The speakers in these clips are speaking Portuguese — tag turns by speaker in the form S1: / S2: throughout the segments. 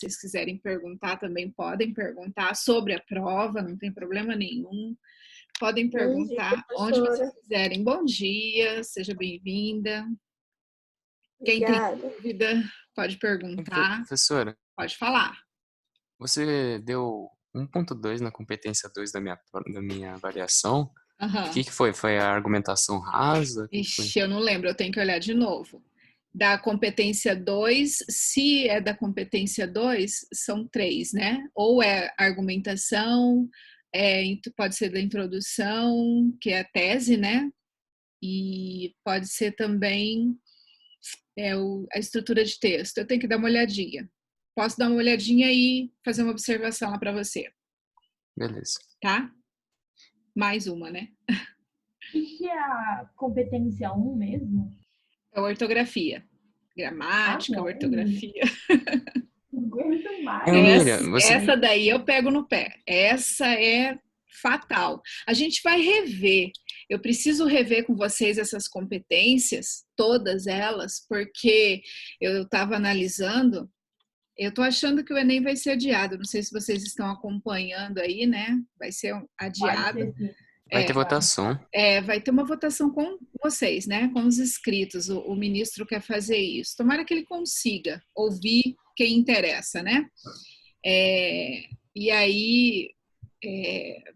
S1: vocês quiserem perguntar, também podem perguntar sobre a prova, não tem problema nenhum. Podem perguntar onde vocês quiserem. Bom dia, seja bem-vinda. Quem tem dúvida, pode perguntar.
S2: Professora,
S1: pode falar.
S2: Você deu 1.2 na competência 2 da minha avaliação. O que foi? Foi a argumentação rasa?
S1: Ixi, eu não lembro, eu tenho que olhar de novo. Da competência 2, se é da competência 2, são 3, né? Ou é argumentação, pode ser da introdução, que é a tese, né? E pode ser também a estrutura de texto. Eu tenho que dar uma olhadinha. Posso dar uma olhadinha e fazer uma observação lá para você.
S2: Beleza.
S1: Tá? Mais uma, né?
S3: O que é a competência 1 mesmo?
S1: É ortografia. Gramática, ortografia. Essa daí eu pego no pé. Essa é fatal. A gente vai rever. Eu preciso rever com vocês essas competências, todas elas, porque eu estava analisando. Eu estou achando que o Enem vai ser adiado. Não sei se vocês estão acompanhando aí, né? Vai ser adiado.
S2: Vai ter votação.
S1: Vai ter uma votação com vocês, né? Com os inscritos. O ministro quer fazer isso. Tomara que ele consiga ouvir quem interessa, né? E aí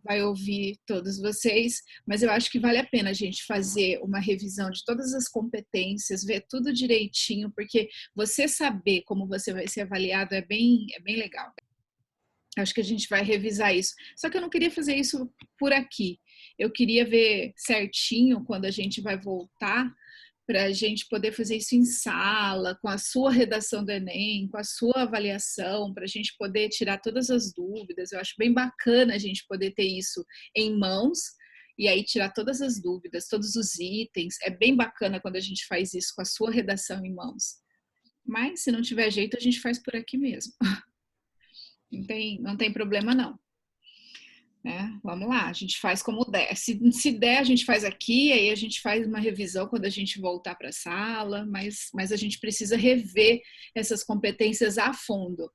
S1: vai ouvir todos vocês, mas eu acho que vale a pena a gente fazer uma revisão de todas as competências, ver tudo direitinho, porque você saber como você vai ser avaliado é bem legal. Acho que a gente vai revisar isso. Só que eu não queria fazer isso por aqui. Eu queria ver certinho quando a gente vai voltar, para a gente poder fazer isso em sala, com a sua redação do Enem, com a sua avaliação, para a gente poder tirar todas as dúvidas. Eu acho bem bacana a gente poder ter isso em mãos e aí tirar todas as dúvidas, todos os itens. É bem bacana quando a gente faz isso com a sua redação em mãos. Mas, se não tiver jeito, a gente faz por aqui mesmo. Não tem problema, não. Vamos lá, a gente faz como der. Se der, a gente faz aqui, aí a gente faz uma revisão quando a gente voltar para a sala, mas a gente precisa rever essas competências a fundo.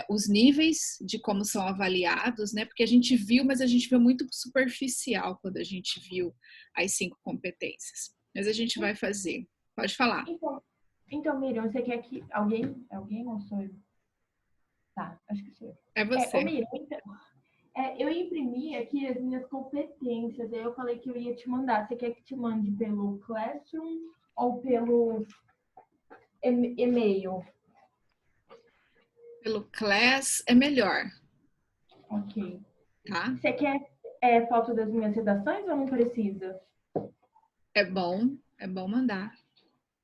S1: Os níveis de como são avaliados, né? Porque a gente viu, mas a gente viu muito superficial quando a gente viu as 5 competências. Mas a gente vai fazer. Pode falar.
S3: Então Miriam, você quer que alguém ou sou eu? Tá, acho que sou eu.
S1: É você.
S3: Miriam, então... eu imprimi aqui as minhas competências, aí eu falei que eu ia te mandar. Você quer que te mande pelo Classroom ou pelo e-mail?
S1: Pelo Class é melhor.
S3: Ok.
S1: Tá?
S3: Você quer foto das minhas redações ou não precisa?
S1: É bom mandar.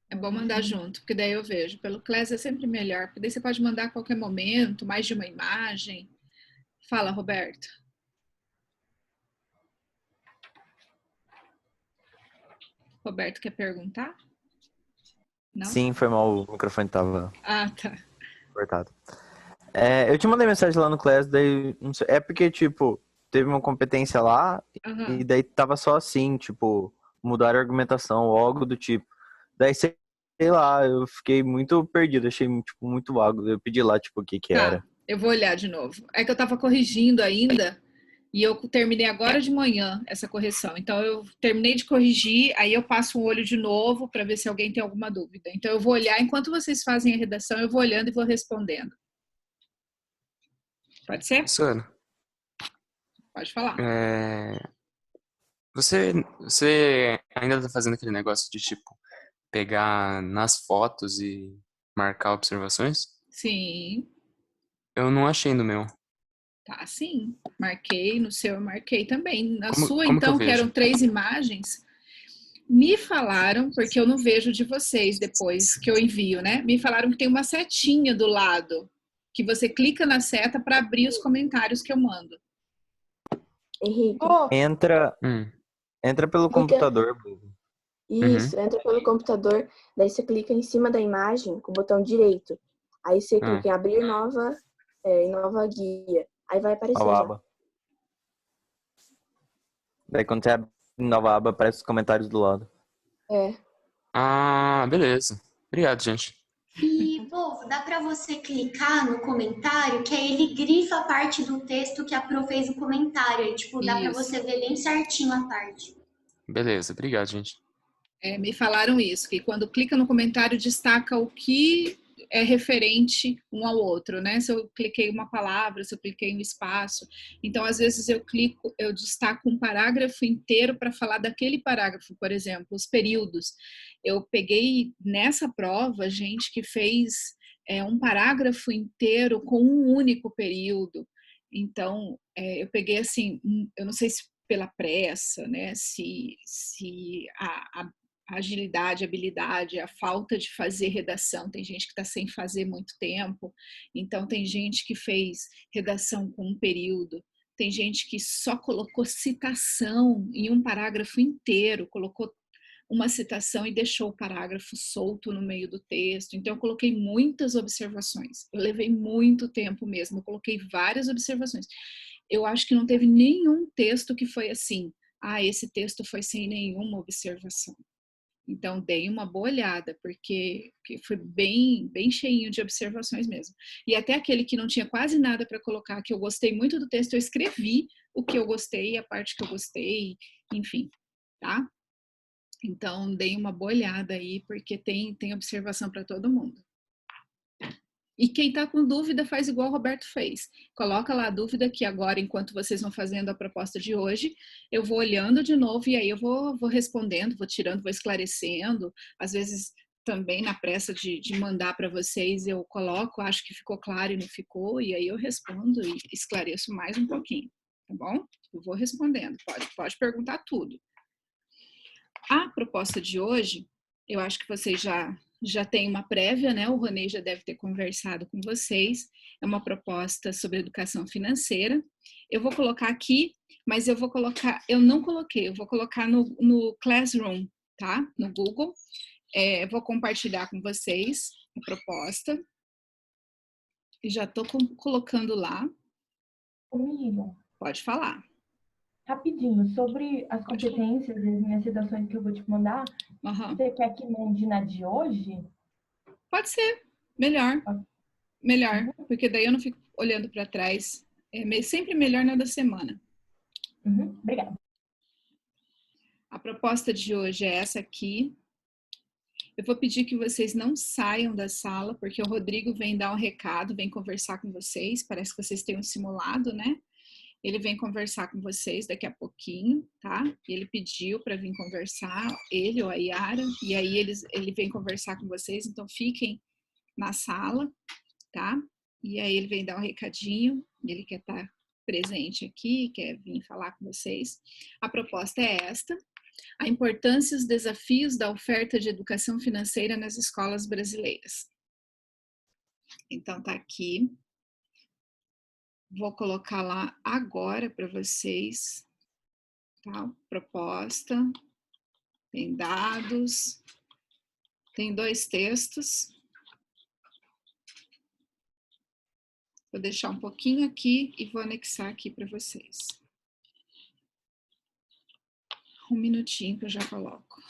S1: É bom mandar junto, porque daí eu vejo. Pelo Class é sempre melhor, porque daí você pode mandar a qualquer momento, mais de uma imagem. Fala, Roberto. Roberto quer perguntar? Não?
S4: Sim, foi mal, o microfone tava
S1: tá.
S4: cortado. Eu te mandei mensagem lá no Class, daí não sei, porque, tipo, teve uma competência lá e daí tava só assim, tipo, mudar a argumentação ou algo do tipo. Daí, sei lá, eu fiquei muito perdido, achei tipo, muito vago. Eu pedi lá, tipo, o que era.
S1: Eu vou olhar de novo. É que eu tava corrigindo ainda e eu terminei agora de manhã essa correção. Então, eu terminei de corrigir, aí eu passo um olho de novo para ver se alguém tem alguma dúvida. Então, eu vou olhar, enquanto vocês fazem a redação, eu vou olhando e vou respondendo. Pode ser?
S2: Professora.
S1: Pode falar.
S2: Você ainda está fazendo aquele negócio de, tipo, pegar nas fotos e marcar observações?
S1: Sim.
S2: Eu não achei no meu.
S1: Tá, sim. Marquei, no seu eu marquei também. Na sua,
S2: como
S1: então,
S2: que
S1: eram 3 imagens, me falaram, porque eu não vejo de vocês depois que eu envio, né? Me falaram que tem uma setinha do lado, que você clica na seta para abrir os comentários que eu mando.
S5: Henrique.
S4: Entra pelo computador.
S5: Isso, entra pelo computador, daí você clica em cima da imagem com o botão direito. Aí você clica em abrir nova guia. Aí vai aparecer
S4: nova
S5: já.
S4: Aba. Daí quando você abre nova aba, aparece os comentários do lado.
S2: Beleza. Obrigado, gente.
S6: Wolf, dá para você clicar no comentário, que aí ele grifa a parte do texto que a Pro fez no comentário. Aí, tipo, dá para você ver bem certinho a parte.
S2: Beleza, obrigado, gente.
S1: Me falaram isso, que quando clica no comentário destaca o que é referente um ao outro, né? Se eu cliquei uma palavra, se eu cliquei um espaço. Então, às vezes eu destaco um parágrafo inteiro para falar daquele parágrafo, por exemplo, os períodos. Eu peguei nessa prova gente que fez um parágrafo inteiro com um único período. Então, eu peguei assim, eu não sei se pela pressa, né? Se a agilidade, habilidade, a falta de fazer redação. Tem gente que está sem fazer muito tempo, então tem gente que fez redação com um período, tem gente que só colocou citação em um parágrafo inteiro, colocou uma citação e deixou o parágrafo solto no meio do texto. Então, eu coloquei muitas observações. Eu levei muito tempo mesmo, eu coloquei várias observações. Eu acho que não teve nenhum texto que foi assim, esse texto foi sem nenhuma observação. Então, dei uma boa olhada, porque foi bem cheinho de observações mesmo. E até aquele que não tinha quase nada para colocar, que eu gostei muito do texto, eu escrevi o que eu gostei, a parte que eu gostei, enfim, tá? Então, dei uma boa olhada aí, porque tem observação para todo mundo. E quem está com dúvida faz igual o Roberto fez. Coloca lá a dúvida que agora, enquanto vocês vão fazendo a proposta de hoje, eu vou olhando de novo e aí eu vou respondendo, vou tirando, vou esclarecendo. Às vezes também na pressa de mandar para vocês eu coloco, acho que ficou claro e não ficou, e aí eu respondo e esclareço mais um pouquinho, tá bom? Eu vou respondendo, pode perguntar tudo. A proposta de hoje, eu acho que vocês já têm uma prévia, né? O Ronei já deve ter conversado com vocês. É uma proposta sobre educação financeira. Eu vou colocar aqui, mas eu não coloquei, eu vou colocar no Classroom, tá? No Google. Vou compartilhar com vocês a proposta. E já estou colocando lá.
S3: Miriam.
S1: Pode falar.
S3: Rapidinho, sobre as competências e as minhas redações que eu vou te mandar, Você quer que mande na de hoje?
S1: Pode ser, melhor. Melhor, porque daí eu não fico olhando para trás. É sempre melhor na da semana.
S3: Obrigada.
S1: A proposta de hoje é essa aqui. Eu vou pedir que vocês não saiam da sala, porque o Rodrigo vem dar um recado, vem conversar com vocês. Parece que vocês têm um simulado, né? Ele vem conversar com vocês daqui a pouquinho, tá? E ele pediu para vir conversar, ele ou a Yara, e aí ele vem conversar com vocês, então fiquem na sala, tá? E aí ele vem dar um recadinho, ele quer estar presente aqui, quer vir falar com vocês. A proposta é esta: a importância e os desafios da oferta de educação financeira nas escolas brasileiras. Então tá aqui. Vou colocar lá agora para vocês, tá? Proposta, tem dados, tem 2 textos. Vou deixar um pouquinho aqui e vou anexar aqui para vocês. Um minutinho que eu já coloco.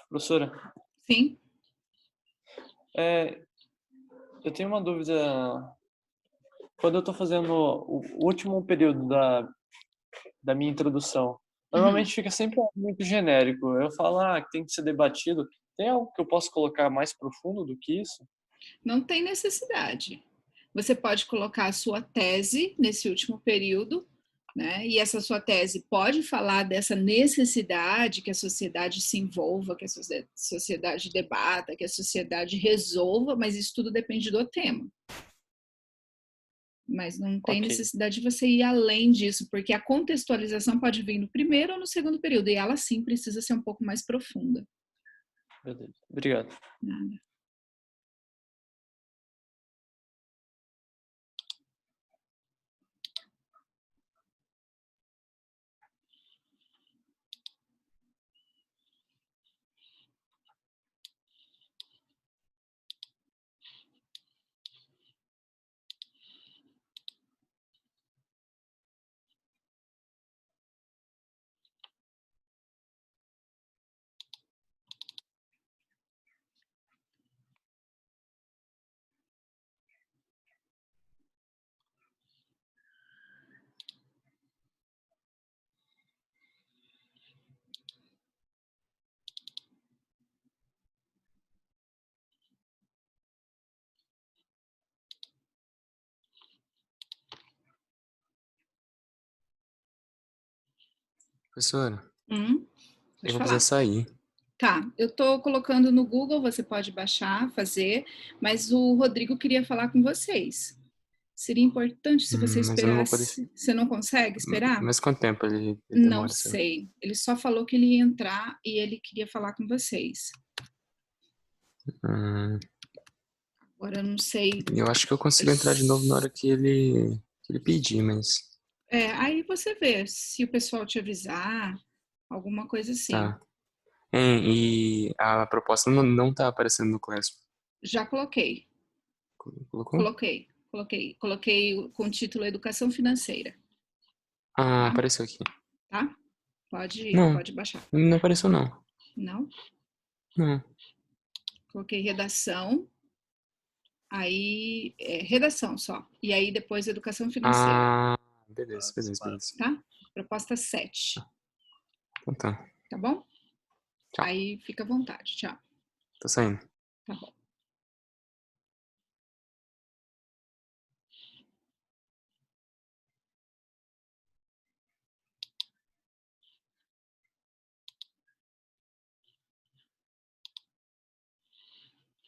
S7: Professora?
S1: Sim.
S7: Eu tenho uma dúvida quando eu estou fazendo o último período da minha introdução, normalmente fica sempre muito genérico. Eu falo, que tem que ser debatido. Tem algo que eu posso colocar mais profundo do que isso?
S1: Não tem necessidade. Você pode colocar a sua tese nesse último período, né? E essa sua tese pode falar dessa necessidade que a sociedade se envolva, que a sociedade debata, que a sociedade resolva, mas isso tudo depende do tema. Mas não tem necessidade de você ir além disso, porque a contextualização pode vir no primeiro ou no segundo período, e ela sim precisa ser um pouco mais profunda.
S7: Beleza. Obrigado.
S1: Nada.
S2: Professora, eu vou
S1: falar.
S2: precisar sair.
S1: Tá, eu estou colocando no Google, você pode baixar, fazer, mas o Rodrigo queria falar com vocês. Seria importante se você esperasse. Você não consegue esperar?
S2: Mas quanto tempo ele demora?
S1: Não sei. Ele só falou que ele ia entrar e ele queria falar com vocês. Agora eu não sei.
S2: Eu acho que eu consigo entrar de novo na hora que ele pedir, mas...
S1: Aí você vê se o pessoal te avisar, alguma coisa assim.
S2: Tá. E a proposta não tá aparecendo no Classroom.
S1: Já coloquei.
S2: Colocou?
S1: Coloquei com o título Educação Financeira.
S2: Tá? Apareceu aqui.
S1: Tá? Pode baixar.
S2: Não apareceu, não.
S1: Não?
S2: Não.
S1: Coloquei redação. Aí, redação só. E aí, depois, educação financeira.
S2: Beleza.
S1: Tá? Proposta 7.
S2: Então tá.
S1: Tá bom?
S2: Tchau.
S1: Aí, fica à vontade. Tchau.
S2: Tô saindo.
S1: Tá bom.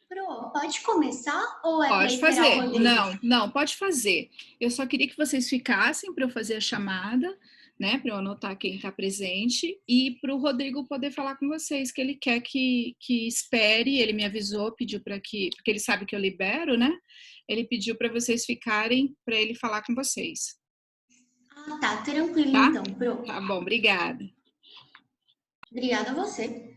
S6: Pro, pode começar ou é
S1: Pode fazer. Não, pode fazer. Eu só queria que vocês ficassem para eu fazer a chamada, né, para eu anotar quem está presente e para o Rodrigo poder falar com vocês, que ele quer que espere, ele me avisou, pediu porque ele sabe que eu libero, né? Ele pediu para vocês ficarem para ele falar com vocês.
S6: Tá, tranquilo
S1: tá?
S6: Então, Pro.
S1: Tá bom, obrigada.
S6: Obrigada a você.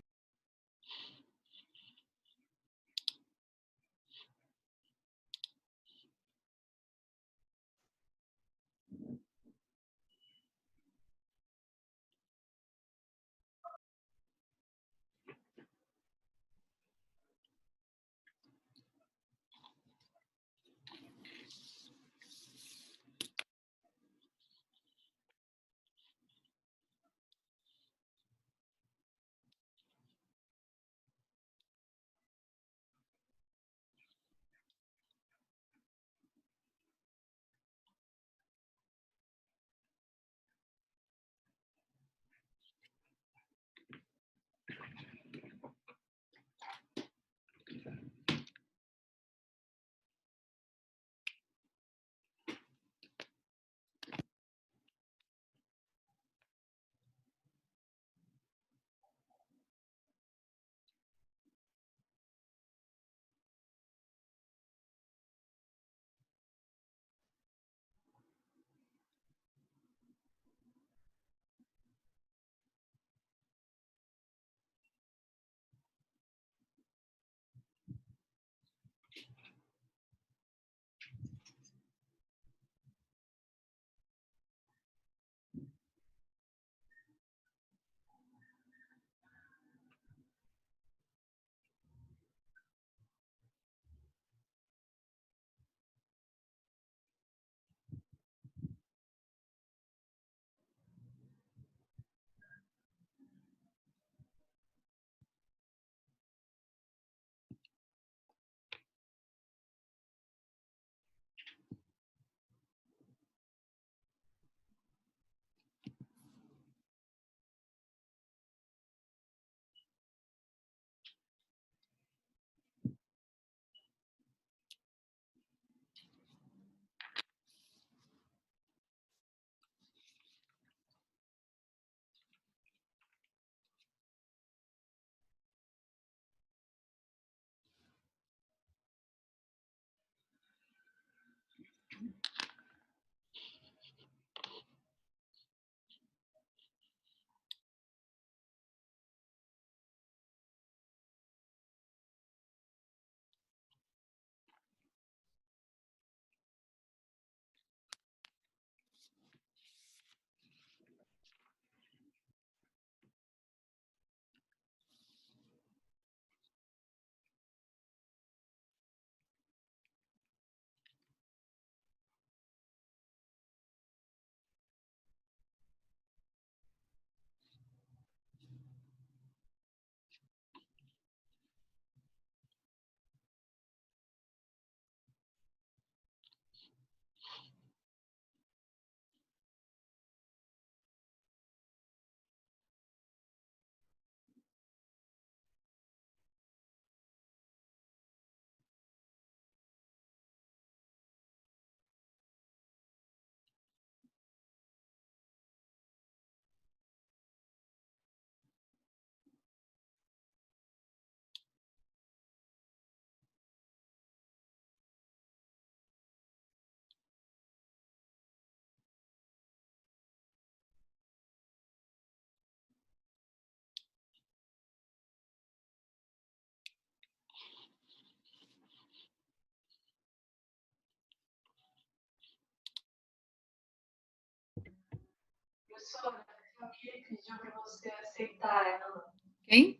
S3: Professora, a Camille pediu para você aceitar ela.
S1: Quem?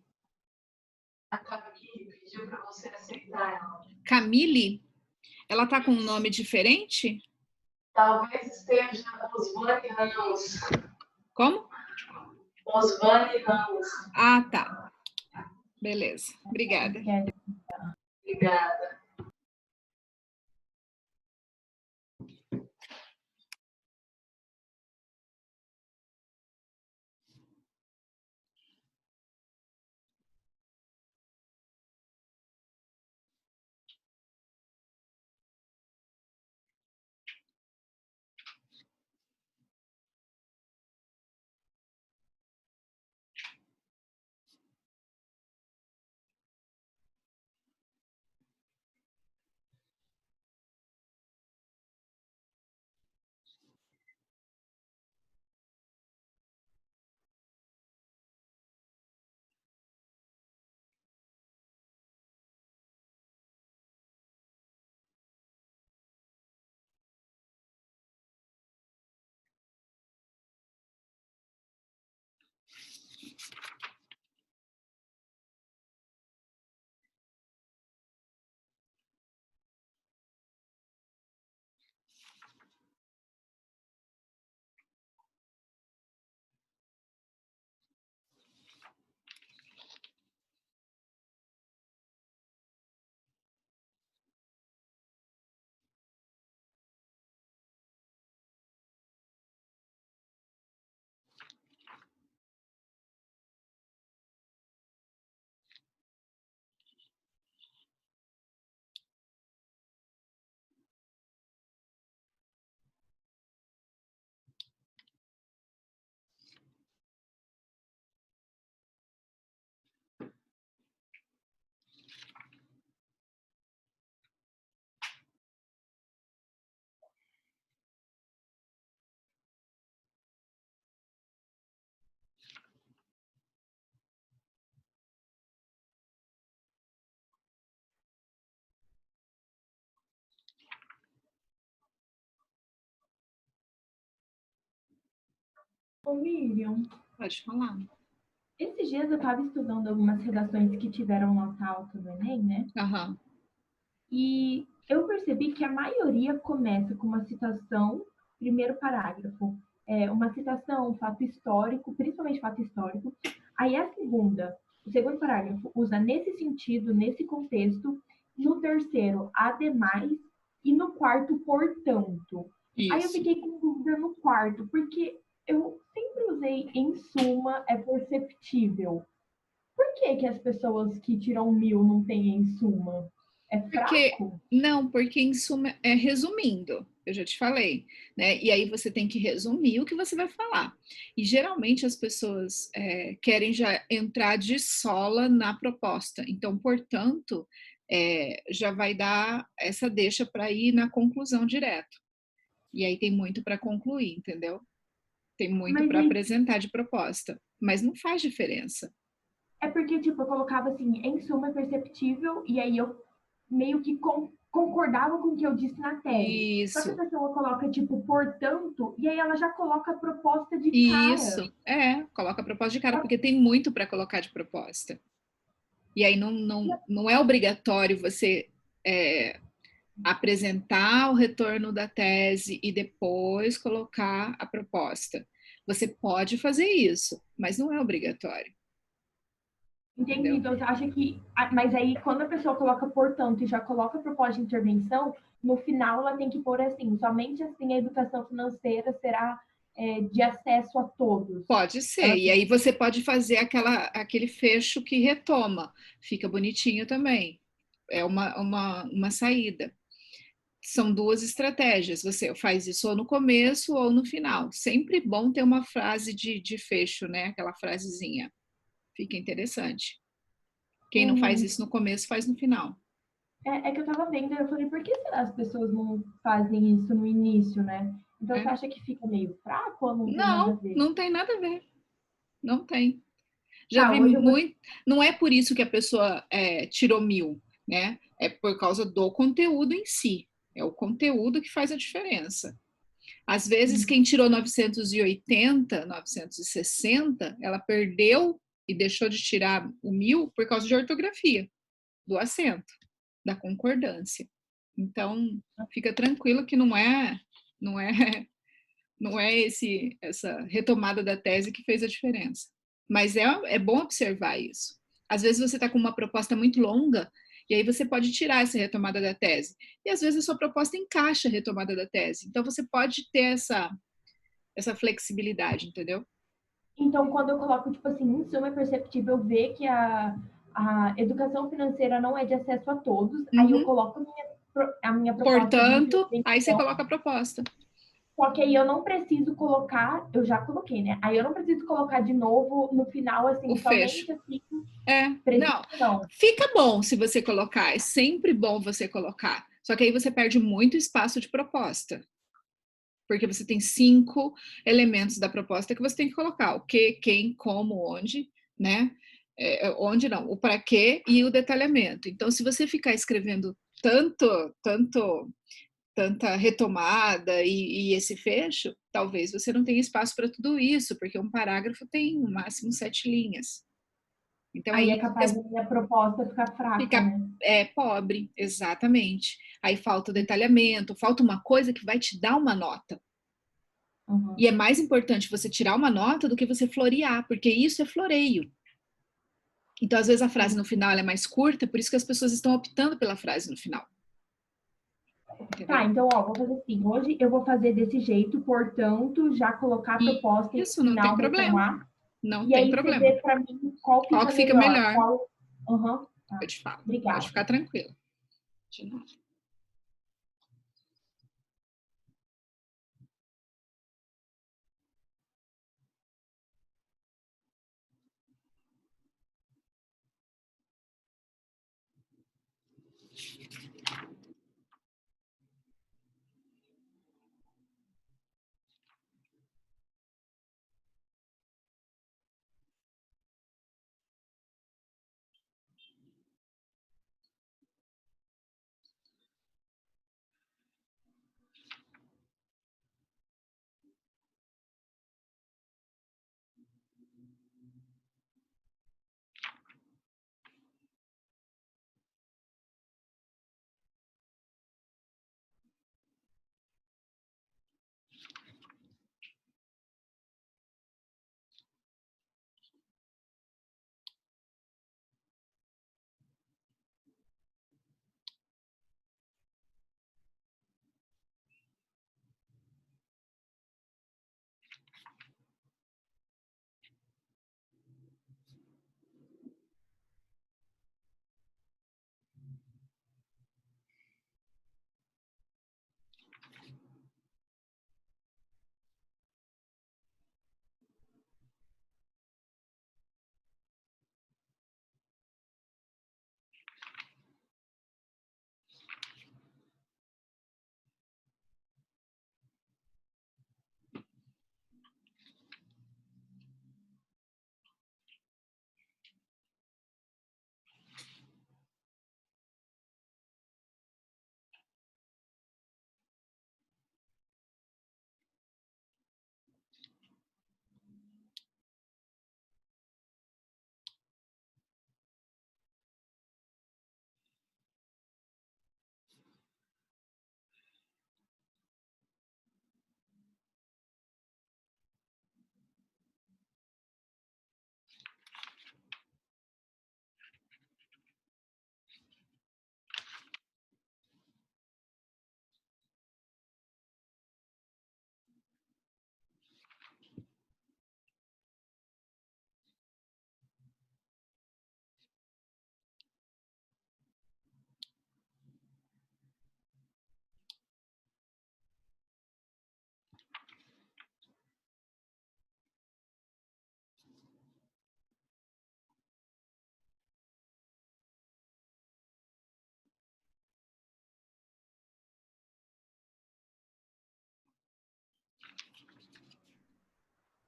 S3: A Camille pediu para você aceitar ela.
S1: Camille? Ela tá com um nome diferente?
S3: Talvez esteja Osvane Ramos.
S1: Como?
S3: Osvane Ramos.
S1: Ah, tá. Beleza. Obrigada.
S3: Obrigada. Ô, Miriam,
S1: Pode falar.
S3: esses dias eu estava estudando algumas redações que tiveram nota alta no Enem, né?
S1: Aham.
S3: E eu percebi que a maioria começa com uma citação, primeiro parágrafo, uma citação, um fato histórico, principalmente fato histórico. Aí o segundo parágrafo usa nesse sentido, nesse contexto. No terceiro, ademais. E no quarto, portanto.
S1: Isso.
S3: Aí eu fiquei com dúvida no quarto, porque eu sempre usei em suma, é perceptível. Por que as pessoas que tiram 1000 não têm em suma? É fraco?
S1: Porque em suma é resumindo, eu já te falei, né? E aí você tem que resumir o que você vai falar. E geralmente as pessoas querem já entrar de sola na proposta. Então, portanto, já vai dar essa deixa para ir na conclusão direto. E aí tem muito para concluir, entendeu? Tem muito para apresentar de proposta. Mas não faz diferença.
S3: É porque, tipo, eu colocava assim, em suma é perceptível, e aí eu meio que concordava com o que eu disse na tese.
S1: Isso.
S3: Só que a pessoa coloca, tipo, portanto, e aí ela já coloca a proposta de cara.
S1: Isso, coloca a proposta de cara, porque tem muito para colocar de proposta. E aí não é obrigatório você apresentar o retorno da tese e depois colocar a proposta. Você pode fazer isso, mas não é obrigatório.
S3: Entendi.
S1: Entendeu?
S3: Então você acha que. Mas aí, quando a pessoa coloca portanto e já coloca a proposta de intervenção, no final ela tem que pôr assim: somente assim a educação financeira será de acesso a todos.
S1: Pode ser. E aí você pode fazer aquele fecho que retoma. Fica bonitinho também. É uma saída. São duas estratégias. Você faz isso ou no começo ou no final. Sempre bom ter uma frase de fecho, né? Aquela frasezinha. Fica interessante. Quem não faz isso no começo, faz no final.
S3: É que eu tava vendo e eu falei, por que será as pessoas não fazem isso no início, né? Então você acha que fica meio fraco ou não tem nada a ver?
S1: Não tem nada a ver. Não tem. Já vi muito. Não é por isso que a pessoa tirou 1000, né? É por causa do conteúdo em si. É o conteúdo que faz a diferença. Às vezes, quem tirou 980, 960, ela perdeu e deixou de tirar o 1000 por causa de ortografia, do acento, da concordância. Então, fica tranquilo que não é essa retomada da tese que fez a diferença. Mas é bom observar isso. Às vezes você está com uma proposta muito longa e aí você pode tirar essa retomada da tese. E às vezes a sua proposta encaixa a retomada da tese. Então você pode ter essa flexibilidade, entendeu?
S3: Então, quando eu coloco, tipo assim, em suma, é perceptível ver que a educação financeira não é de acesso a todos, aí eu coloco a minha proposta.
S1: Portanto, aí você coloca a proposta.
S3: Só que aí eu não preciso colocar, eu já coloquei, né? Aí eu não preciso colocar de novo no final, assim,
S1: o fecho.
S3: Assim,
S1: não. Fica bom se você colocar, é sempre bom você colocar. Só que aí você perde muito espaço de proposta. Porque você tem 5 elementos da proposta que você tem que colocar. O que, quem, como, onde, né? Onde não, o para quê e o detalhamento. Então, se você ficar escrevendo tanta retomada e esse fecho, talvez você não tenha espaço para tudo isso, porque um parágrafo tem no máximo 7 linhas. Então,
S3: aí é capaz da minha proposta ficar fraca, né?
S1: Pobre, exatamente. Aí falta o detalhamento, falta uma coisa que vai te dar uma nota. E é mais importante você tirar uma nota do que você florear, porque isso é floreio. Então, às vezes, a frase no final é mais curta, por isso que as pessoas estão optando pela frase no final.
S3: Entendeu? Tá, então, vou fazer assim. Hoje eu vou fazer desse jeito, portanto, já colocar a proposta
S1: isso, não tem problema. Não tem problema.
S3: E aí, você vê pra mim qual
S1: que fica melhor.
S3: Tá.
S1: Eu te falo.
S3: Obrigada.
S1: Pode ficar tranquilo. De nada.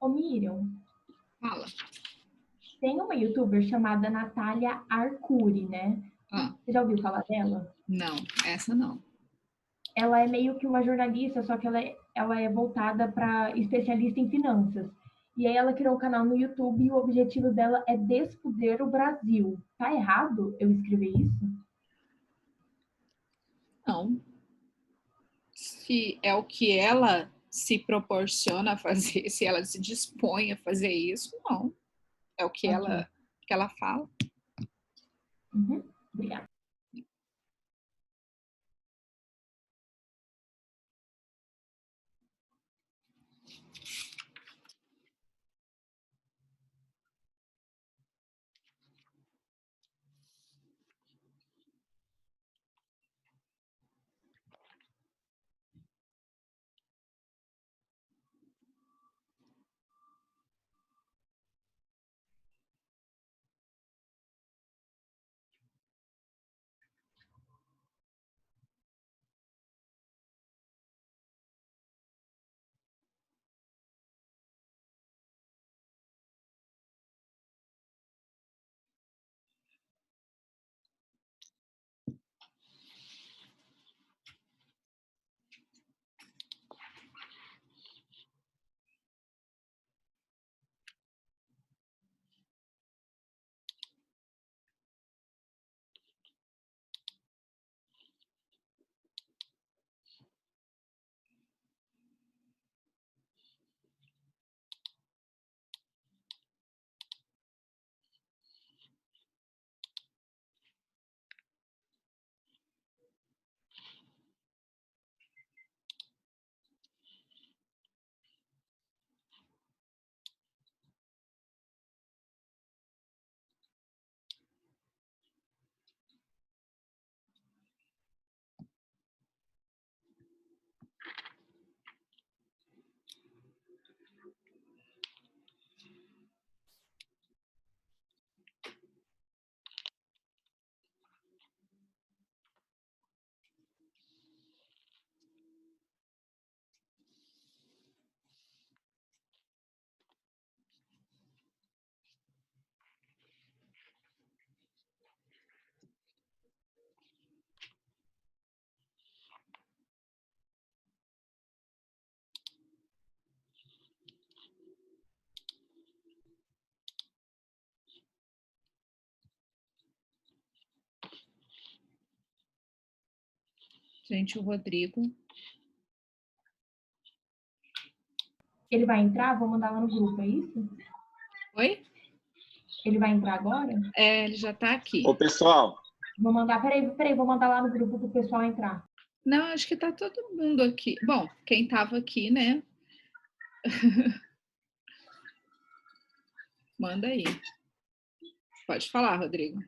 S3: Ô, Miriam.
S1: Fala.
S3: Tem uma youtuber chamada Natália Arcuri, né? Você já ouviu falar dela?
S1: Não, essa não.
S3: Ela é meio que uma jornalista, só que ela é ela é voltada para especialista em finanças. E aí ela criou um canal no YouTube e o objetivo dela é despoder o Brasil. Tá errado eu escrever isso?
S1: Não. Se é o que ela se proporciona a fazer, se ela se dispõe a fazer isso, não. É o que ela fala.
S3: Uhum. Obrigada.
S1: Gente, o Rodrigo.
S3: Ele vai entrar? Vou mandar lá no grupo, é isso?
S1: Oi?
S3: Ele vai entrar agora?
S1: É, ele já tá aqui.
S8: Ô, pessoal.
S3: Vou mandar, peraí, vou mandar lá no grupo pro pessoal entrar.
S1: Não, acho que tá todo mundo aqui. Bom, quem tava aqui, né? Manda aí. Pode falar, Rodrigo.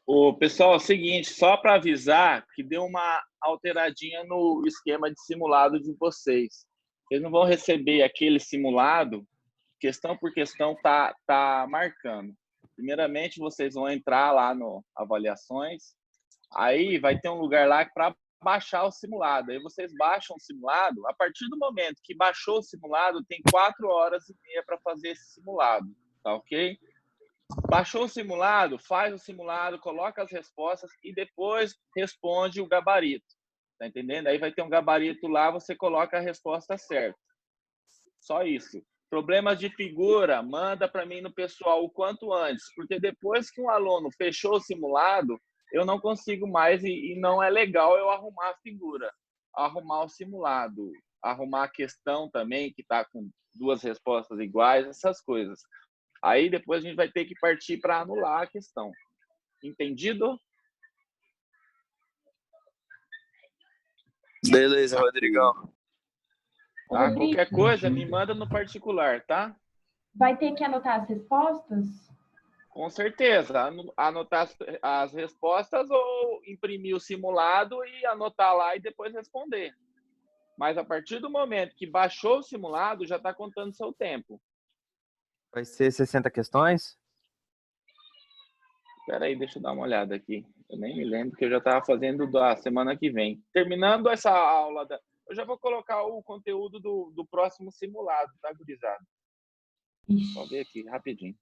S8: O pessoal, é o seguinte, só para avisar que deu uma alteradinha no esquema de simulado de vocês. Vocês não vão receber aquele simulado, questão por questão tá marcando. Primeiramente, vocês vão entrar lá no avaliações, aí vai ter um lugar lá para baixar o simulado. Aí vocês baixam o simulado, a partir do momento que baixou o simulado, tem 4 horas e meia para fazer esse simulado, tá ok? Baixou o simulado, faz o simulado, coloca as respostas e depois responde o gabarito. Tá entendendo? Aí vai ter um gabarito lá, você coloca a resposta certa. Só isso. Problemas de figura, manda para mim no pessoal o quanto antes, porque depois que um aluno fechou o simulado, eu não consigo mais e não é legal eu arrumar a figura, arrumar o simulado, arrumar a questão também, que está com 2 respostas iguais, essas coisas. Aí depois a gente vai ter que partir para anular a questão. Entendido?
S4: Beleza, Rodrigão.
S8: Tá? Qualquer coisa, me manda no particular, tá?
S3: Vai ter que anotar as respostas?
S8: Com certeza. Anotar as respostas ou imprimir o simulado e anotar lá e depois responder. Mas a partir do momento que baixou o simulado, já está contando seu tempo.
S4: Vai ser 60 questões?
S8: Espera aí, deixa eu dar uma olhada aqui. Eu nem me lembro que eu já estava fazendo da semana que vem. Terminando essa aula, eu já vou colocar o conteúdo do próximo simulado, tá, gurizada? Só ver aqui, rapidinho.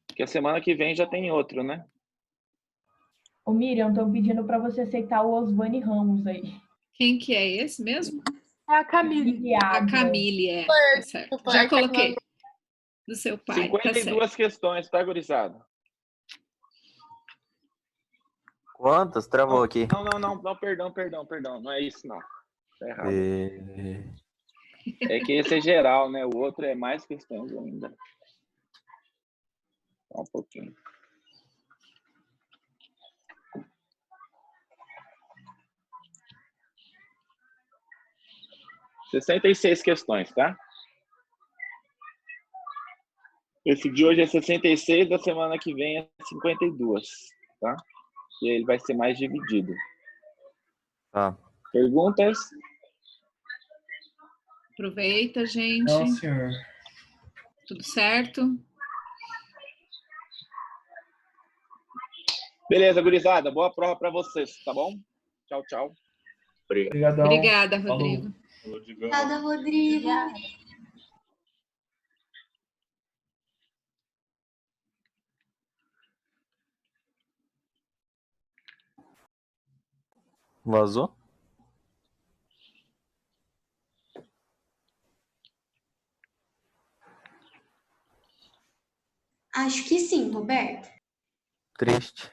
S8: Porque a semana que vem já tem outro, né?
S3: Ô, Miriam, estão pedindo para você aceitar o Osvani Ramos aí.
S1: Quem que é esse mesmo?
S3: É a Camille.
S1: A Camille, tá certo. Já coloquei. Do seu pai,
S8: 52 questões, tá, gurizada?
S4: Quantas? Travou aqui.
S8: Não, perdão. Não é isso, não. Tá errado. É que esse é geral, né? O outro é mais questões ainda. Só um pouquinho. — 66 questões, tá? Esse de hoje é 66, da semana que vem é 52, tá? E aí ele vai ser mais dividido.
S4: Tá.
S8: Perguntas?
S1: Aproveita, gente.
S9: Não, senhor.
S1: Tudo certo?
S8: Beleza, gurizada. Boa prova para vocês, tá bom? Tchau, tchau.
S9: Obrigadão.
S1: Obrigada, Rodrigo.
S6: Obrigada, Rodrigo.
S4: Vazou?
S6: Acho que sim, Roberto.
S4: Triste.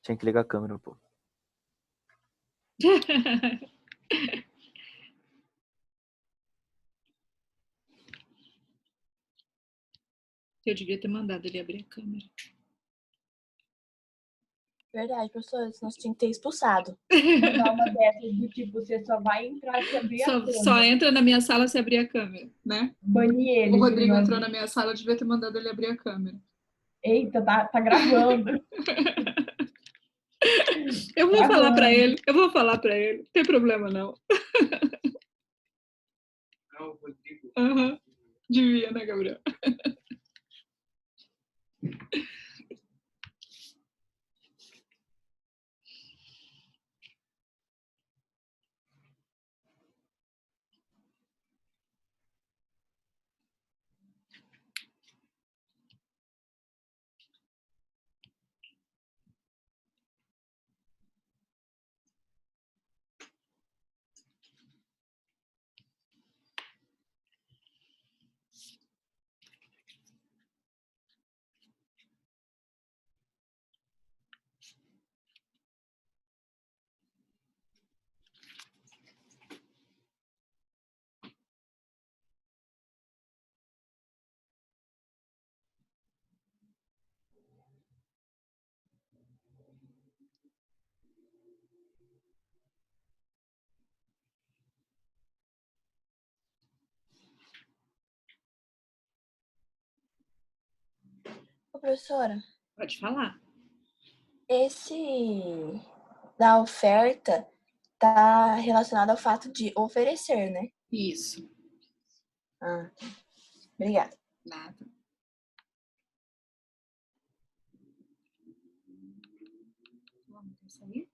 S4: Tinha que ligar a câmera, pô.
S1: Eu devia ter mandado ele abrir a câmera.
S5: Verdade, professor, senão você tinha que ter expulsado.
S3: Mandar uma dessas do tipo, você só vai entrar se abrir a câmera.
S1: Só entra na minha sala se abrir a câmera, né?
S3: Bani ele.
S1: O Rodrigo entrou na minha sala, eu devia ter mandado ele abrir a câmera.
S3: Eita, tá gravando.
S1: Eu vou falar pra ele, não tem problema não.
S9: Não, Rodrigo.
S1: Uhum. Devia, né, Gabriel?
S5: Ô, professora.
S1: Pode falar.
S5: Esse da oferta tá relacionado ao fato de oferecer, né?
S1: Isso.
S5: Ah, obrigada.
S1: Nada. Vamos sair?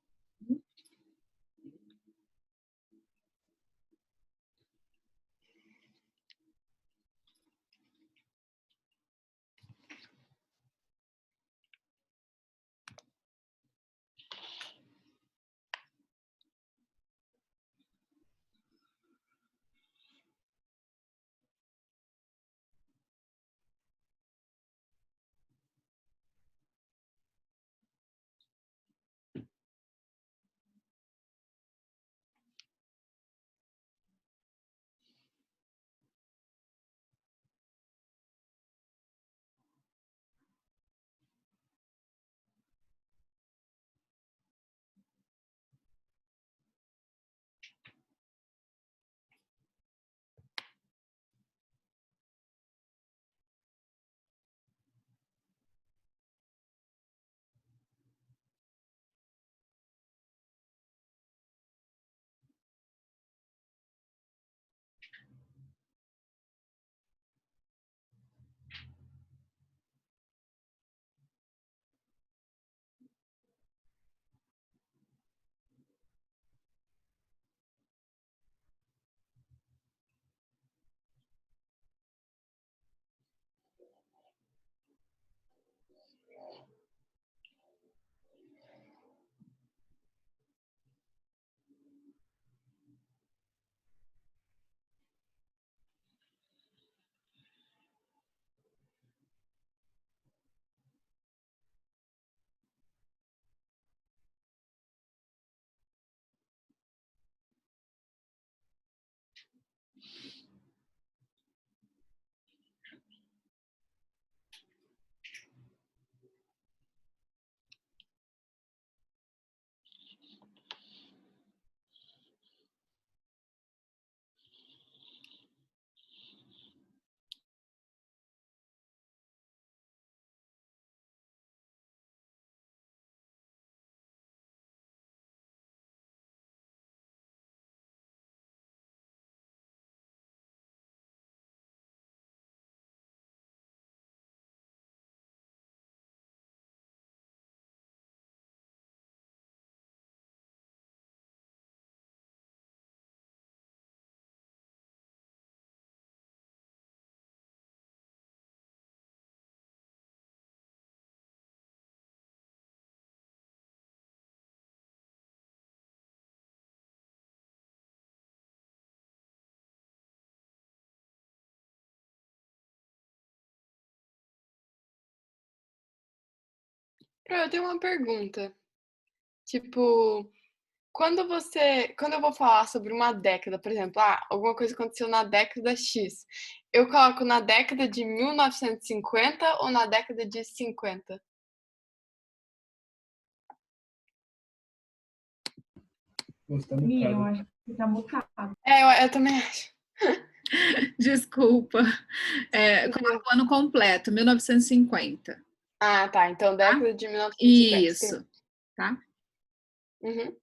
S10: Eu tenho uma pergunta. Tipo, quando eu vou falar sobre uma década, por exemplo, alguma coisa aconteceu na década X, eu coloco na década de 1950 ou na década de 50?
S3: Eu acho que tá mutado.
S10: Eu também acho.
S1: Desculpa. Coloca o ano completo, 1950.
S10: Tá. Então, década de 1950.
S1: Isso. Tá?
S10: Uhum.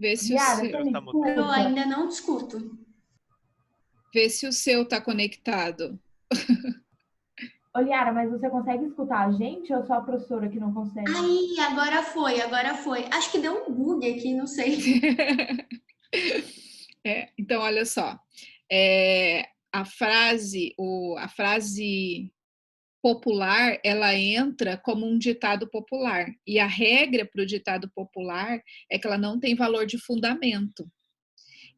S1: Vê se
S3: Yara,
S1: o seu...
S6: Eu ainda não discuto.
S1: Vê se o seu tá conectado.
S3: Liara, mas você consegue escutar a gente ou só a professora que não consegue?
S6: Aí, agora foi, agora foi. Acho que deu um bug aqui, não sei.
S1: Então, olha só. A frase popular, ela entra como um ditado popular. E a regra para o ditado popular é que ela não tem valor de fundamento.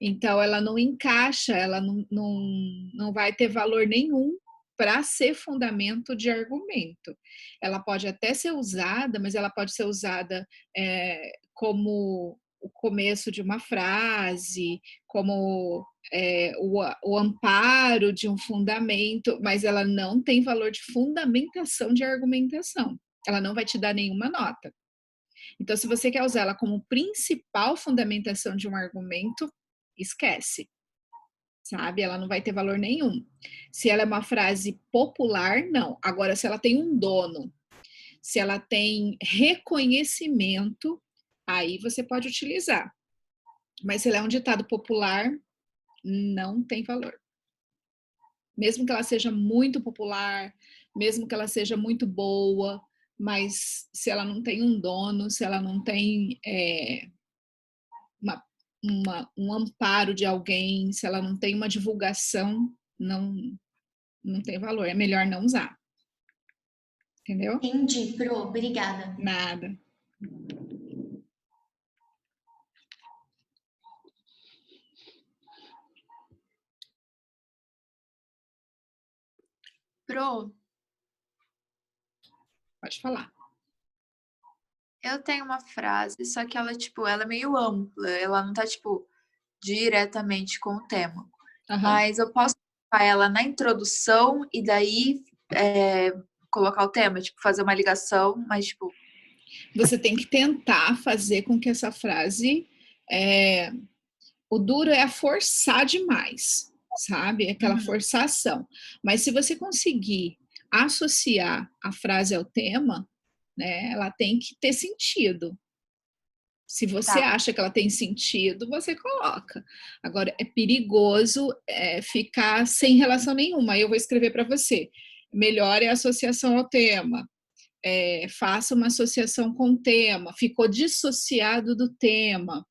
S1: Então, ela não encaixa, ela não vai ter valor nenhum para ser fundamento de argumento. Ela pode até ser usada, mas ela pode ser usada como o começo de uma frase, como o amparo de um fundamento, mas ela não tem valor de fundamentação de argumentação. Ela não vai te dar nenhuma nota. Então, se você quer usar ela como principal fundamentação de um argumento, esquece, sabe? Ela não vai ter valor nenhum. Se ela é uma frase popular, não. Agora, se ela tem um dono, se ela tem reconhecimento, aí você pode utilizar. Mas se ela é um ditado popular, não tem valor. Mesmo que ela seja muito popular, mesmo que ela seja muito boa, mas se ela não tem um dono, se ela não tem um amparo de alguém, se ela não tem uma divulgação, não tem valor. É melhor não usar. Entendeu?
S6: Entendi, Pro. Obrigada.
S1: Nada.
S11: Pro,
S1: pode falar.
S11: Eu tenho uma frase, só que ela, tipo, ela é meio ampla. Ela não tá, tipo, diretamente com o tema. Mas eu posso colocar ela na introdução e daí colocar o tema, tipo, fazer uma ligação, mas, tipo...
S1: Você tem que tentar fazer com que essa frase... O duro é a forçar demais, sabe? Aquela forçação. Mas se você conseguir associar a frase ao tema, né, ela tem que ter sentido. Se você acha que ela tem sentido, você coloca. Agora, é perigoso ficar sem relação nenhuma. Aí eu vou escrever para você. Melhore a associação ao tema. Faça uma associação com o tema. Ficou dissociado do tema.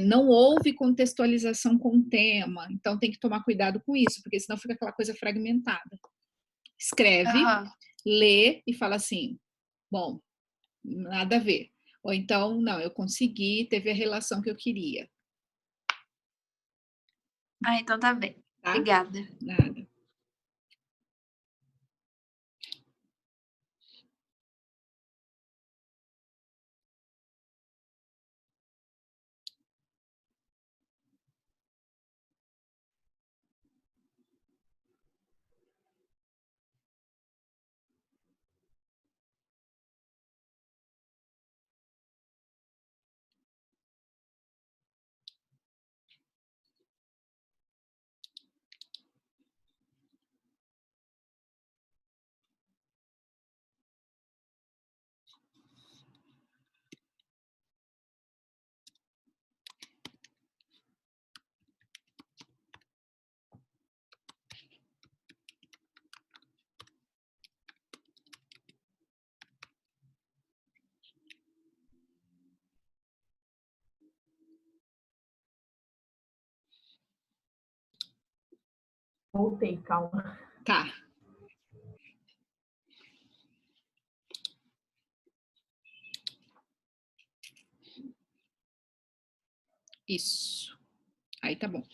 S1: Não houve contextualização com o tema. Então, tem que tomar cuidado com isso, porque senão fica aquela coisa fragmentada. Escreve, lê e fala assim, bom, nada a ver. Ou então, não, eu consegui, teve a relação que eu queria.
S11: Então tá bem. Tá? Obrigada.
S1: Nada.
S3: Voltei, calma.
S1: Tá. Isso. Aí tá bom.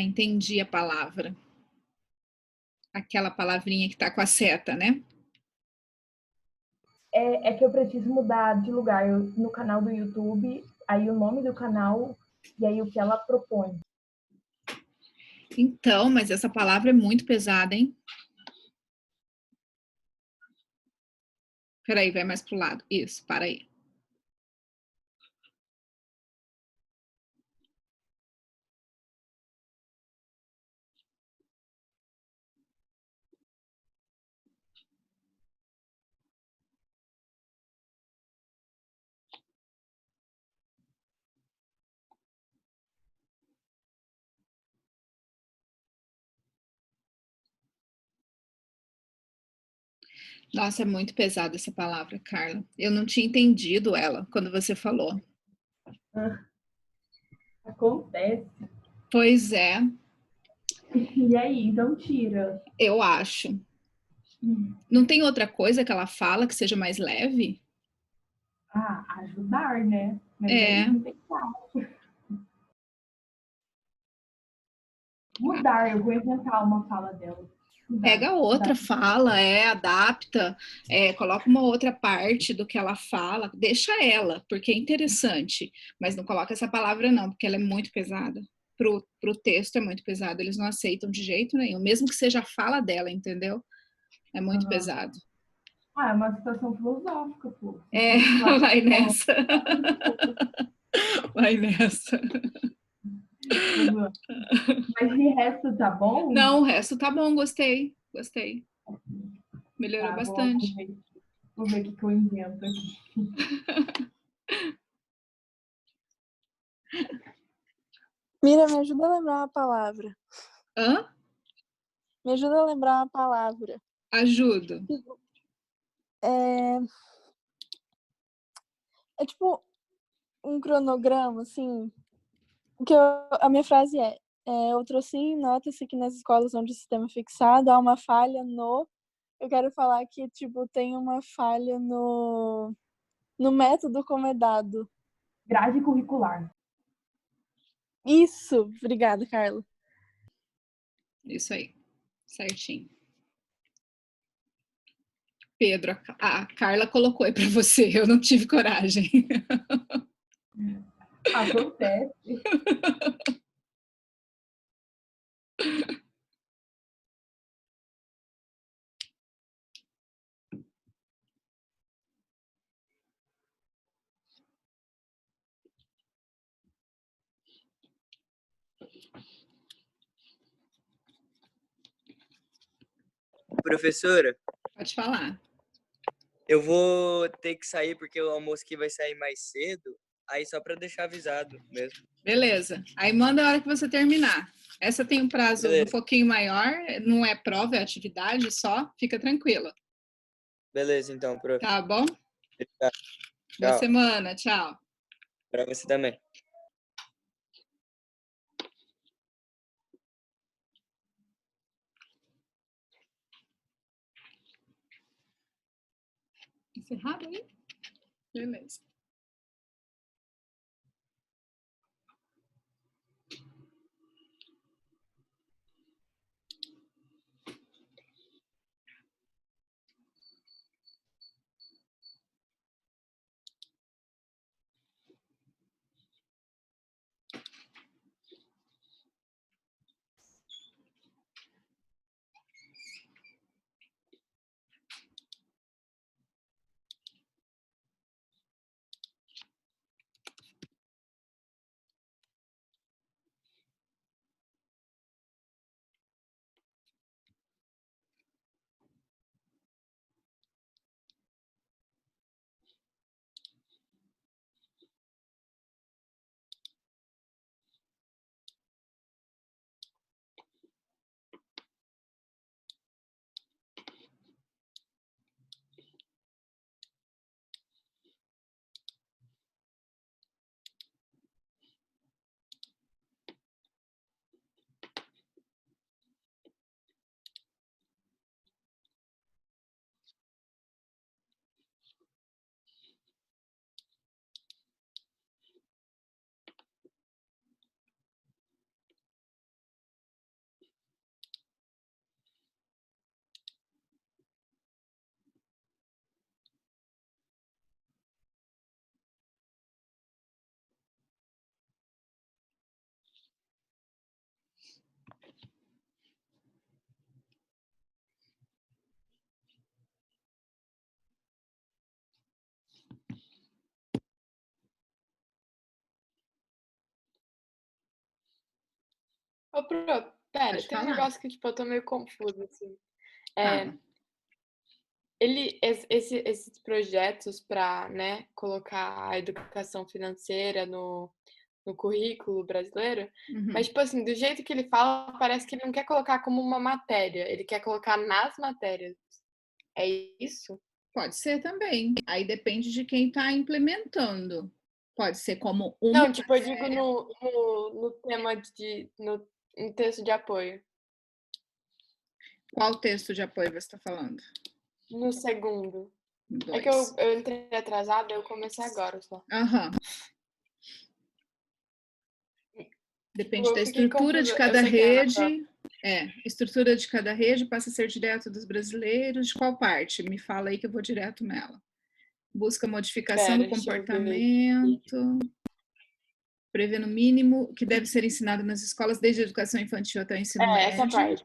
S1: Entendi a palavra. Aquela palavrinha que tá com a seta, né?
S3: É que eu preciso mudar de lugar. No canal do YouTube, aí o nome do canal e aí o que ela propõe.
S1: Então, mas essa palavra é muito pesada, hein? Peraí, vai mais pro lado. Isso, para aí. Nossa, é muito pesada essa palavra, Carla. Eu não tinha entendido ela quando você falou.
S3: Acontece.
S1: Pois é.
S3: E aí, então tira.
S1: Eu acho. Não tem outra coisa que ela fala que seja mais leve?
S3: Ajudar, né? Mas
S1: é.
S3: Não tem mudar, eu vou inventar uma fala dela.
S1: Pega outra fala, adapta, coloca uma outra parte do que ela fala, deixa ela, porque é interessante, mas não coloca essa palavra não, porque ela é muito pesada. Pro texto é muito pesado, eles não aceitam de jeito nenhum, mesmo que seja a fala dela, entendeu? É muito pesado.
S3: É uma situação filosófica, pô.
S1: Vai nessa. Vai nessa.
S3: Mas de resto tá bom?
S1: Não, o resto tá bom, gostei. Melhorou bastante.
S3: Vou ver o que eu invento aqui.
S12: Mira, me ajuda a lembrar uma palavra.
S1: Hã?
S12: Me ajuda a lembrar uma palavra.
S1: Ajudo.
S12: É tipo um cronograma, assim. A minha frase outrossim, nota-se que nas escolas onde o sistema é fixado há uma falha no... Eu quero falar que, tipo, tem uma falha no método como é dado.
S3: Grade curricular.
S12: Isso! Obrigada, Carla.
S1: Isso aí. Certinho. Pedro, a Carla colocou aí para você. Eu não tive coragem.
S3: Acontece.
S13: Professora?
S1: Pode falar.
S13: Eu vou ter que sair porque o almoço aqui vai sair mais cedo. Aí só para deixar avisado mesmo.
S1: Beleza. Aí manda a hora que você terminar. Essa tem um prazo um pouquinho maior, não é prova, é atividade só. Fica tranquila.
S13: Beleza, então, prof.
S1: Tá bom?
S13: Obrigado.
S1: Boa semana. Tchau.
S13: Para você também.
S1: Encerrado aí? Beleza.
S10: Ô, Pro, pera, tem um negócio que, tipo, eu tô meio confusa, assim. Esses projetos para, né, colocar a educação financeira no currículo brasileiro, mas, tipo assim, do jeito que ele fala, parece que ele não quer colocar como uma matéria, ele quer colocar nas matérias. É isso?
S1: Pode ser também. Aí depende de quem está implementando. Pode ser como uma.
S10: Não, tipo, eu digo no tema no texto de apoio.
S1: Qual texto de apoio você está falando?
S10: No segundo.
S1: 2.
S10: É que eu entrei atrasada, eu comecei agora só.
S1: Aham. Depende da estrutura de cada rede. Estrutura de cada rede passa a ser direto dos brasileiros. De qual parte? Me fala aí que eu vou direto nela. Busca modificação do comportamento. Prevê no mínimo que deve ser ensinado nas escolas desde a educação infantil até o ensino médio.
S10: Essa parte.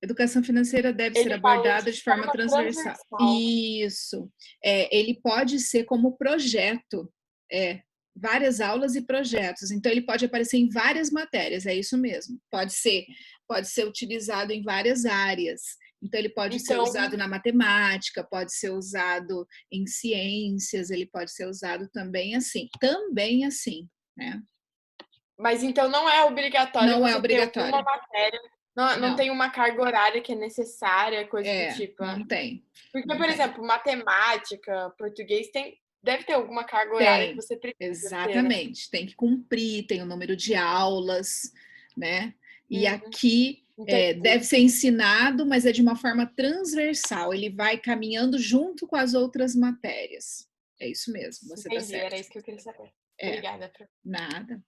S1: Educação financeira deve ser abordada de forma transversal. Isso. Ele pode ser como projeto. Várias aulas e projetos. Então, ele pode aparecer em várias matérias, é isso mesmo. Pode ser utilizado em várias áreas. Então, ele pode ser usado na matemática, pode ser usado em ciências, ele pode ser usado também assim, né?
S10: Mas, então, não é obrigatório
S1: não é obrigatório.
S10: Ter uma matéria, não tem uma carga horária que é necessária, coisa do tipo.
S1: Não tem.
S10: Porque, por exemplo, matemática, português, deve ter alguma carga horária que você precisa.
S1: Exatamente,
S10: ter, né?
S1: tem que cumprir, tem o número de aulas, né? E aqui deve ser ensinado, mas é de uma forma transversal, ele vai caminhando junto com as outras matérias. É isso mesmo, você está certo.
S10: Era isso que eu queria saber. Obrigada.
S1: Nada.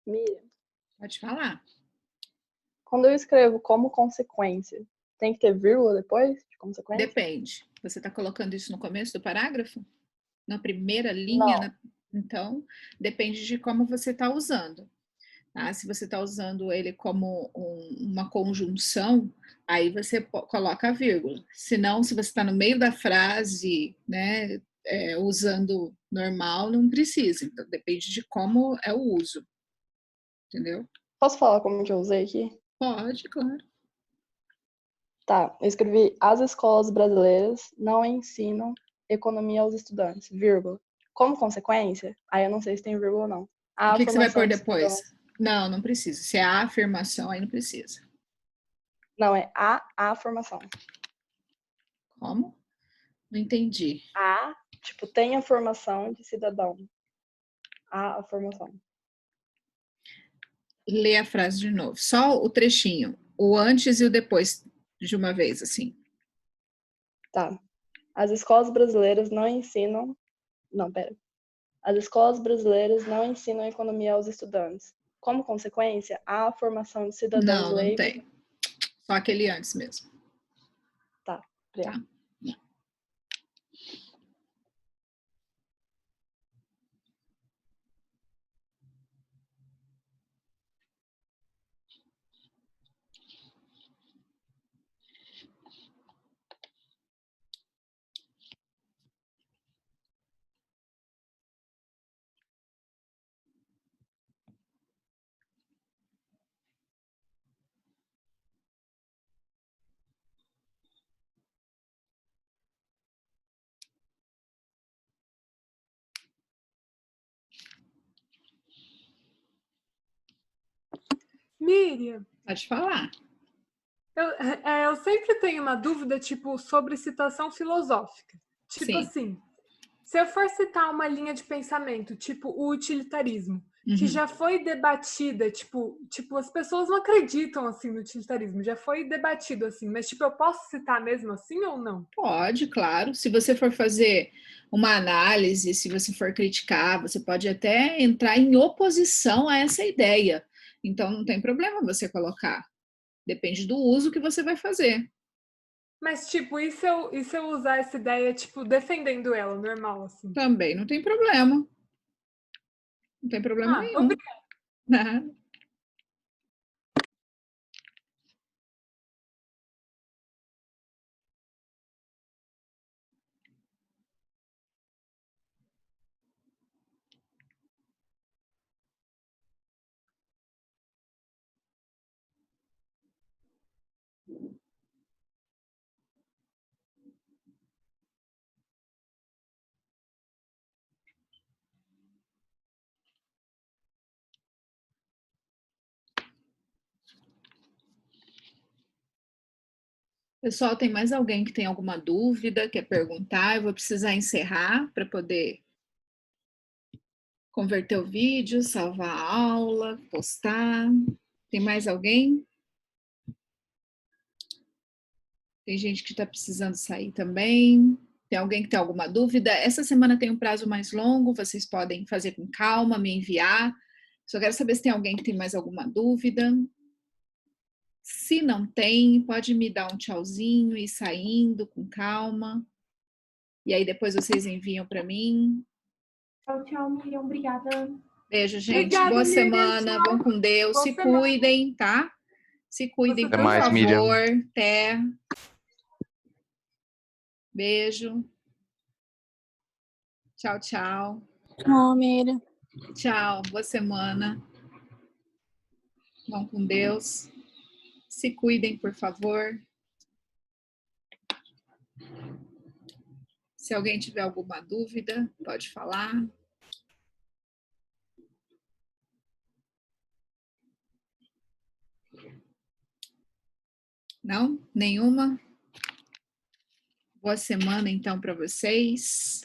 S12: Miriam.
S1: Pode falar.
S12: Quando eu escrevo como consequência, tem que ter vírgula depois de consequência?
S1: Depende. Você está colocando isso no começo do parágrafo? Na primeira linha? Então, depende de como você está usando. Tá? Se você está usando ele como uma conjunção, aí você coloca a vírgula. Se não, se você está no meio da frase, né, usando normal, não precisa. Então, depende de como é o uso. Entendeu?
S12: Posso falar como que eu usei aqui?
S1: Pode, claro.
S12: Tá, eu escrevi: as escolas brasileiras não ensinam economia aos estudantes, vírgula. Como consequência, aí eu não sei se tem vírgula ou não.
S1: O que você vai pôr depois? Não precisa. Se é a afirmação, aí não precisa.
S12: Não, é a formação.
S1: Como? Não entendi.
S12: Tipo, tem a formação de cidadão. A formação.
S1: Lê a frase de novo. Só o trechinho. O antes e o depois, de uma vez, assim.
S12: Tá. As escolas brasileiras não ensinam... Não, pera. As escolas brasileiras não ensinam economia aos estudantes. Como consequência, há a formação de cidadãos leigos...
S1: Não tem. Só aquele antes mesmo.
S12: Tá. Obrigada.
S1: Tá.
S14: Miriam.
S1: Pode falar.
S14: Eu sempre tenho uma dúvida, tipo, sobre citação filosófica. Tipo assim, se eu for citar uma linha de pensamento, tipo o utilitarismo, que já foi debatida, tipo, as pessoas não acreditam, assim, no utilitarismo, já foi debatido, assim, mas, tipo, eu posso citar mesmo assim ou não?
S1: Pode, claro. Se você for fazer uma análise, se você for criticar, você pode até entrar em oposição a essa ideia. Então, não tem problema você colocar. Depende do uso que você vai fazer.
S14: Mas, tipo, e se eu usar essa ideia, tipo, defendendo ela, normal, assim?
S1: Também não tem problema. Não tem problema nenhum. Obrigada. Pessoal, tem mais alguém que tem alguma dúvida, quer perguntar? Eu vou precisar encerrar para poder converter o vídeo, salvar a aula, postar. Tem mais alguém? Tem gente que está precisando sair também. Tem alguém que tem alguma dúvida? Essa semana tem um prazo mais longo, vocês podem fazer com calma, me enviar. Só quero saber se tem alguém que tem mais alguma dúvida. Se não tem, pode me dar um tchauzinho e ir saindo com calma. E aí depois vocês enviam para mim.
S3: Tchau, Miriam. Obrigada.
S1: Beijo, gente. Obrigada, boa Miriam, semana. Tchau. Vão com Deus. Boa Se semana. Cuidem, tá? Se cuidem, por favor. Miriam. Até. Beijo. Tchau, tchau.
S12: Tchau, Miriam.
S1: Tchau. Boa semana. Vão com Deus. Se cuidem, por favor. Se alguém tiver alguma dúvida, pode falar. Não? Nenhuma? Boa semana, então, para vocês.